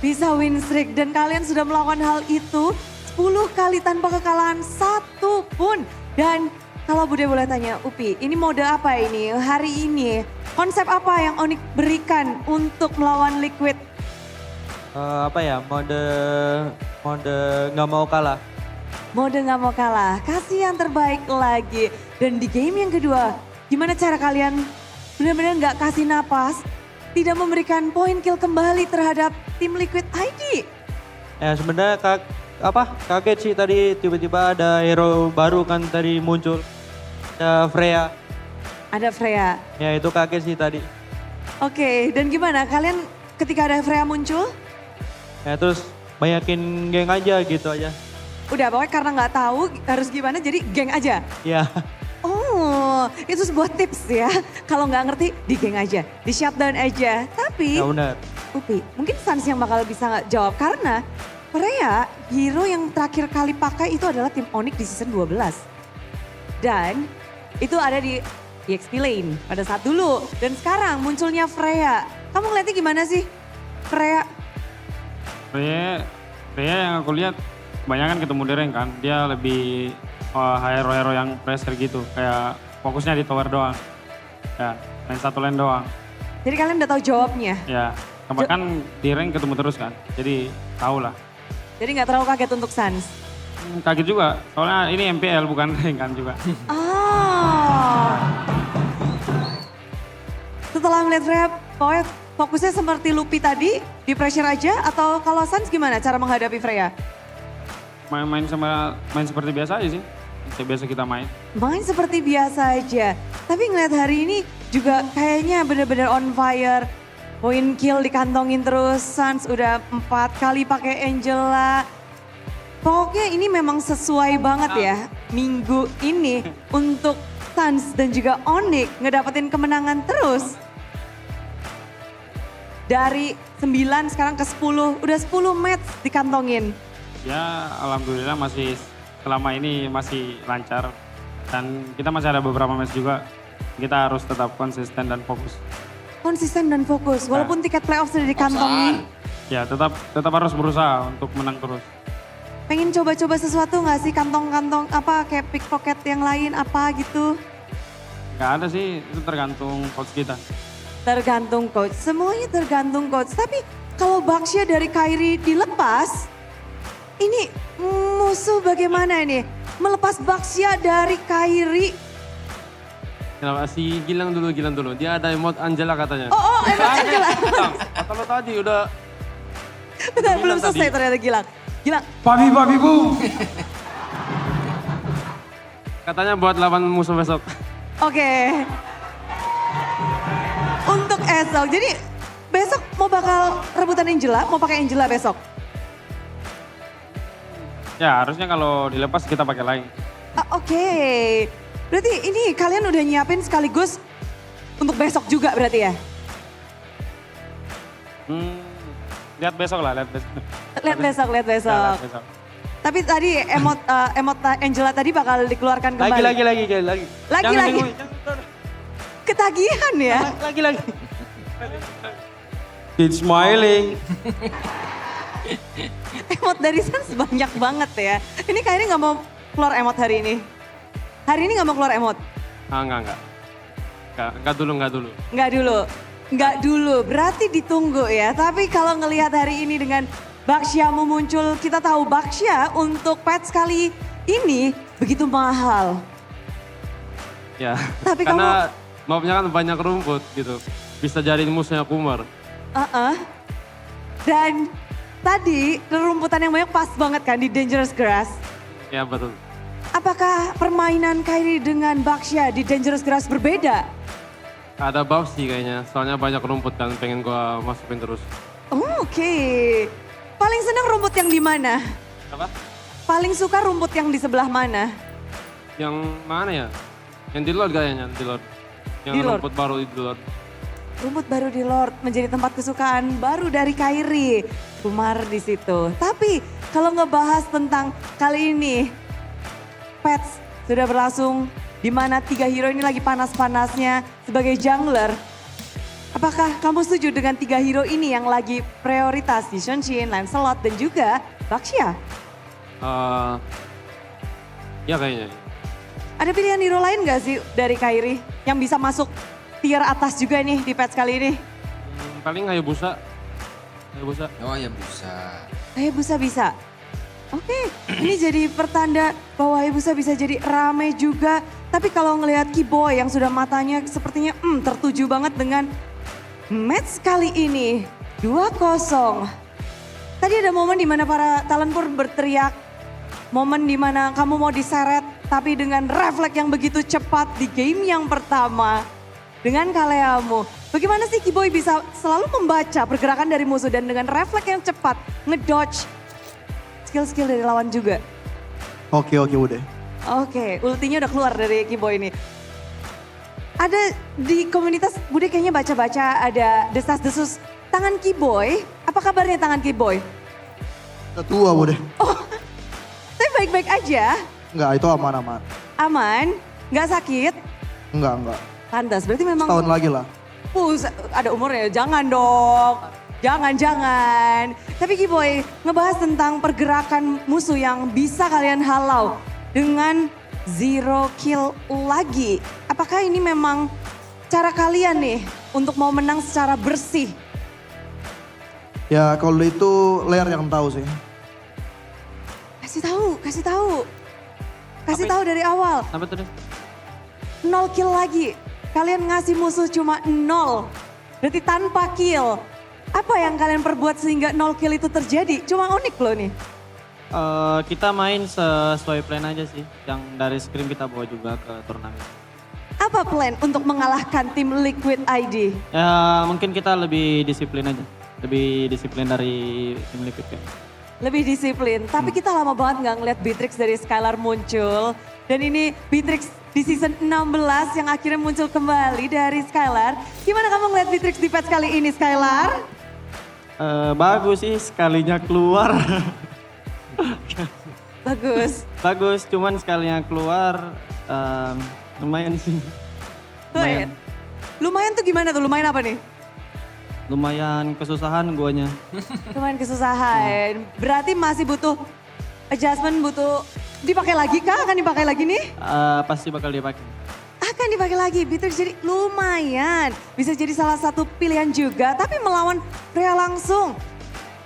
Bisa win streak dan kalian sudah melakukan hal itu 10 kali tanpa kekalahan satu pun. Dan kalau Bude boleh tanya, Upi, ini mode apa ini hari ini? Konsep apa yang Onyx berikan untuk melawan Liquid? Mode nggak mau kalah. Mode nggak mau kalah, kasih yang terbaik lagi. Dan di game yang kedua, gimana cara kalian benar-benar nggak kasih napas, tidak memberikan poin kill kembali terhadap tim Liquid ID? Ya sebenarnya kaget sih tadi tiba-tiba ada hero baru kan tadi muncul. Ada Freya. Ada Freya. Ya itu kaget sih tadi. Oke, dan gimana kalian ketika ada Freya muncul? Ya terus banyakin geng aja gitu aja. Udah pokoknya karena nggak tahu harus gimana jadi geng aja. Ya. Oh, itu sebuah tips ya. Kalau nggak ngerti di geng aja, di shutdown aja. Tapi Ya benar. Upi, mungkin Sans yang bakal bisa nggak jawab karena Freya hero yang terakhir kali pakai itu adalah tim Onyx di season 12. Dan itu ada di EXP lane pada saat dulu. Dan sekarang munculnya Freya. Kamu ngeliatnya gimana sih Freya? Freya yang aku lihat kebanyakan ketemu Dereng kan, dia lebih hero-hero yang pressure gitu, kayak fokusnya di tower doang. Ya, main satu lane doang. Jadi kalian udah tahu jawabnya. Ya, kan di rank ketemu terus kan, jadi tahu lah. Jadi nggak terlalu kaget untuk Sans. Kaget juga, soalnya ini MPL bukan rank kan juga. Oh. Setelah melihat Freya, pokoknya fokusnya seperti Lupi tadi, di pressure aja atau kalau Sans gimana cara menghadapi Freya? Main seperti biasa aja sih, seperti biasa kita main. Main seperti biasa aja, tapi ngeliat hari ini juga kayaknya bener-bener on fire. Poin kill dikantongin terus, Sans udah 4 kali pakai Angela. Pokoknya ini memang sesuai banget ya minggu ini untuk Sans dan juga Onyx ngedapetin kemenangan terus. Dari 9 sekarang ke 10, udah 10 match dikantongin. Ya, alhamdulillah masih selama ini masih lancar. Dan kita masih ada beberapa match juga. Kita harus tetap konsisten dan fokus. Konsisten dan fokus, walaupun tiket playoff sudah dikantongin. Ya, tetap harus berusaha untuk menang terus. Pengen coba-coba sesuatu nggak sih kantong-kantong apa kayak pickpocket yang lain apa gitu? Gak ada sih, itu tergantung coach kita. Tergantung coach, semuanya tergantung coach. Tapi kalau Baxia dari Kairi dilepas, ini musuh bagaimana ini? Melepas Baxia dari Kairi. Si Gilang dulu. Dia ada emote Angela katanya. Oh, emang Angela. Kata lo tadi udah. Bentar, belum selesai ternyata Gilang. Gilang, Babi bu. Katanya buat lawan musuh besok. oke. Untuk esok, jadi besok mau bakal rebutan Angela, mau pakai Angela besok? Ya harusnya kalau dilepas kita pakai lagi. Oke. Berarti ini kalian udah nyiapin sekaligus untuk besok juga berarti ya? Lihat besok lah, lihat besok. Lihat besok. Ya, lihat besok. Tapi tadi emot Angela tadi bakal dikeluarkan kembali. Lagi. Lagi. Ketagihan ya? Lagi. It's smiling. Emot dari Sans banyak banget ya. Ini kayaknya nggak mau keluar emot hari ini. Hari ini nggak mau keluar emot? Enggak. Enggak dulu. Nggak dulu. Berarti ditunggu ya. Tapi kalau ngelihat hari ini dengan Bakshiamu muncul, kita tahu Baksha untuk patch kali ini begitu mahal. Ya, Tapi karena mapnya kan banyak rumput gitu. Bisa jadiin musuhnya Kumar. Dan tadi rumputan yang banyak pas banget kan di Dangerous Grass. Ya betul. Apakah permainan Kairi dengan Baksha di Dangerous Grass berbeda? Ada buff sih kayaknya, soalnya banyak rumput kan pengen gua masukin terus. Oke. Paling senang rumput yang di mana? Apa? Paling suka rumput yang di sebelah mana? Yang mana ya? Yang di Lord kayaknya, di Lord. Yang Di Lord. rumput baru di Lord. Rumput baru di Lord menjadi tempat kesukaan baru dari Kairi. Kumar di situ. Tapi kalau ngebahas tentang kali ini, patch sudah berlangsung di mana 3 hero ini lagi panas-panasnya sebagai jungler. Apakah kamu setuju dengan 3 hero ini yang lagi prioritas di Shenshin, Lancelot dan juga Baksha? Ya kayaknya. Ada pilihan hero lain gak sih dari Kairi yang bisa masuk tier atas juga nih di patch kali ini? Paling Hayabusa. Hayabusa. Oh ya bisa. Hayabusa bisa. Oke, ini jadi pertanda bahwa Hayabusa bisa jadi rame juga. Tapi kalau ngelihat Kiboy yang sudah matanya sepertinya tertuju banget dengan match kali ini. 2-0. Tadi ada momen di mana para talent pur berteriak. Momen di mana kamu mau diseret tapi dengan refleks yang begitu cepat di game yang pertama. Dengan Kaleamu. Bagaimana sih Kiboy bisa selalu membaca pergerakan dari musuh dan dengan refleks yang cepat ngedodge skill-skill dari lawan juga. Oke udah. Oke, ultinya udah keluar dari Kiboy ini. Ada di komunitas Bude kayaknya baca-baca ada desas-desus tangan Kiboy. Apa kabarnya tangan Kiboy? Ketua udah. Tapi baik-baik aja. Enggak, itu aman-aman. Aman, nggak sakit. Enggak. Pantas, berarti memang Setahun lagi lah. Ada umurnya, jangan dong. Jangan. Tapi Kiboy, ngebahas tentang pergerakan musuh yang bisa kalian halau dengan 0 kill lagi. Apakah ini memang cara kalian nih untuk mau menang secara bersih? Ya kalau itu Lair yang tahu sih. Kasih tahu dari awal. Apa tuh? 0 kill lagi. Kalian ngasih musuh cuma 0. Berarti tanpa kill. Apa yang kalian perbuat sehingga 0 kill itu terjadi? Cuma unik loh nih. Kita main sesuai plan aja sih. Yang dari scrim kita bawa juga ke turnamen. Apa plan untuk mengalahkan tim Liquid ID? Ya mungkin kita lebih disiplin aja. Lebih disiplin dari tim Liquid kan. Lebih disiplin. Tapi kita lama banget nggak ngeliat Beatrix dari Skylar muncul. Dan ini Beatrix di season 16 yang akhirnya muncul kembali dari Skylar. Gimana kamu ngeliat Beatrix di patch kali ini Skylar? Bagus sih sekalinya keluar. Bagus, cuman sekalinya keluar lumayan sih. Lumayan tuh gimana tuh? Lumayan apa nih? Lumayan kesusahan guanya. Lumayan kesusahan. Berarti masih butuh adjustment, butuh dipakai lagi kah? Akan dipakai lagi nih? Pasti bakal dipakai. Akan dipakai lagi. Beatrix jadi lumayan. Bisa jadi salah satu pilihan juga. Tapi melawan Freya langsung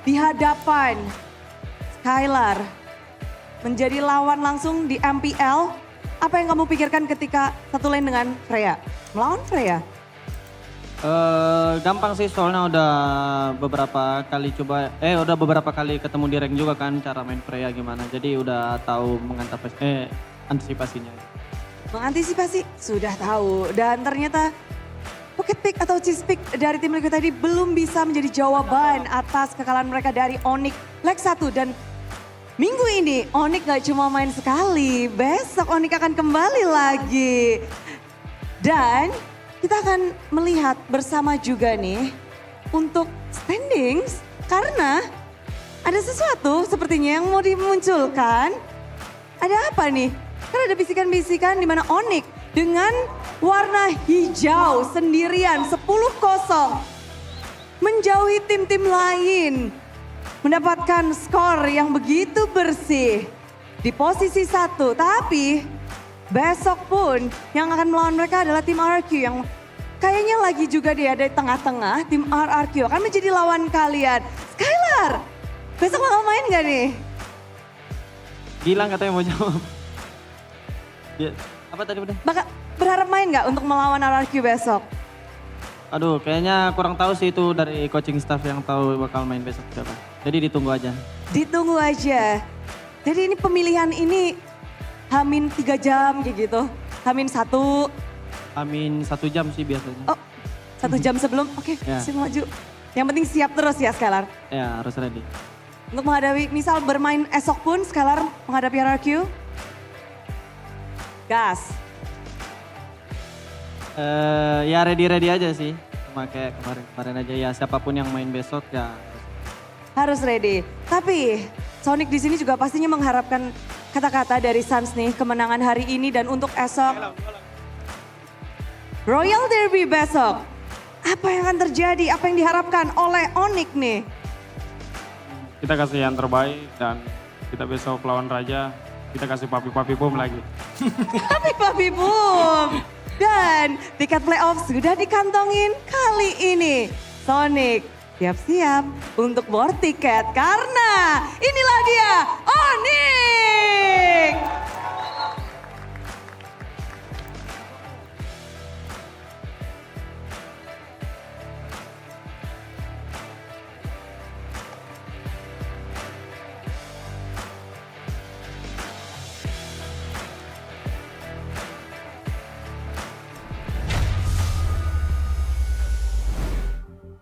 di hadapan Skylar. Menjadi lawan langsung di MPL. Apa yang kamu pikirkan ketika satu lane dengan Freya? Melawan Freya? Gampang sih soalnya udah beberapa kali ketemu di rank juga kan cara main Freya gimana. Jadi udah tahu antisipasinya. Mengantisipasi sudah tahu dan ternyata pocket pick atau cheese pick dari tim Liquid tadi belum bisa menjadi jawaban atas kekalahan mereka dari Onyx leg 1 dan minggu ini Onyx gak cuma main sekali, besok Onyx akan kembali lagi. Dan kita akan melihat bersama juga nih untuk standings karena ada sesuatu sepertinya yang mau dimunculkan. Ada apa nih? Karena ada bisikan-bisikan di mana Onyx dengan warna hijau sendirian 10-0 menjauhi tim-tim lain. Mendapatkan skor yang begitu bersih di posisi 1. Tapi besok pun yang akan melawan mereka adalah tim RRQ yang kayaknya lagi juga dia ada di tengah-tengah. Tim RRQ akan menjadi lawan kalian. Skylar, Besok bakal main gak nih? Gilang katanya mau jawab. Ya, apa tadi udah? Berharap main gak untuk melawan RRQ besok? Aduh, kayaknya kurang tahu sih itu dari coaching staff yang tahu bakal main besok siapa. Jadi ditunggu aja. Ditunggu aja. Jadi ini pemilihan ini Hamin 3 jam kayak gitu. Hamin 1. Amin 1 jam sih biasanya. Oh, 1 jam sebelum. Oke, Ya. saya maju. Yang penting siap terus ya Scalar. Ya, harus ready. Untuk menghadapi, misal bermain esok pun Scalar menghadapi RRQ. Gas. Ya ready aja sih. Cuma kayak kemarin aja ya siapapun yang main besok ya. Harus ready. Tapi Sonic di sini juga pastinya mengharapkan kata-kata dari Suns nih kemenangan hari ini dan untuk esok. Royal Derby besok. Apa yang akan terjadi? Apa yang diharapkan oleh Onyx nih? Kita kasih yang terbaik dan kita besok lawan Raja. Kita kasih papi-papi boom lagi. Papi boom. Dan tiket playoff sudah dikantongin kali ini. Sonic siap-siap untuk board tiket karena inilah dia Onyx.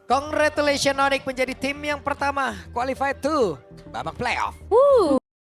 Congratulations Onyx menjadi tim yang pertama qualified to babak playoff.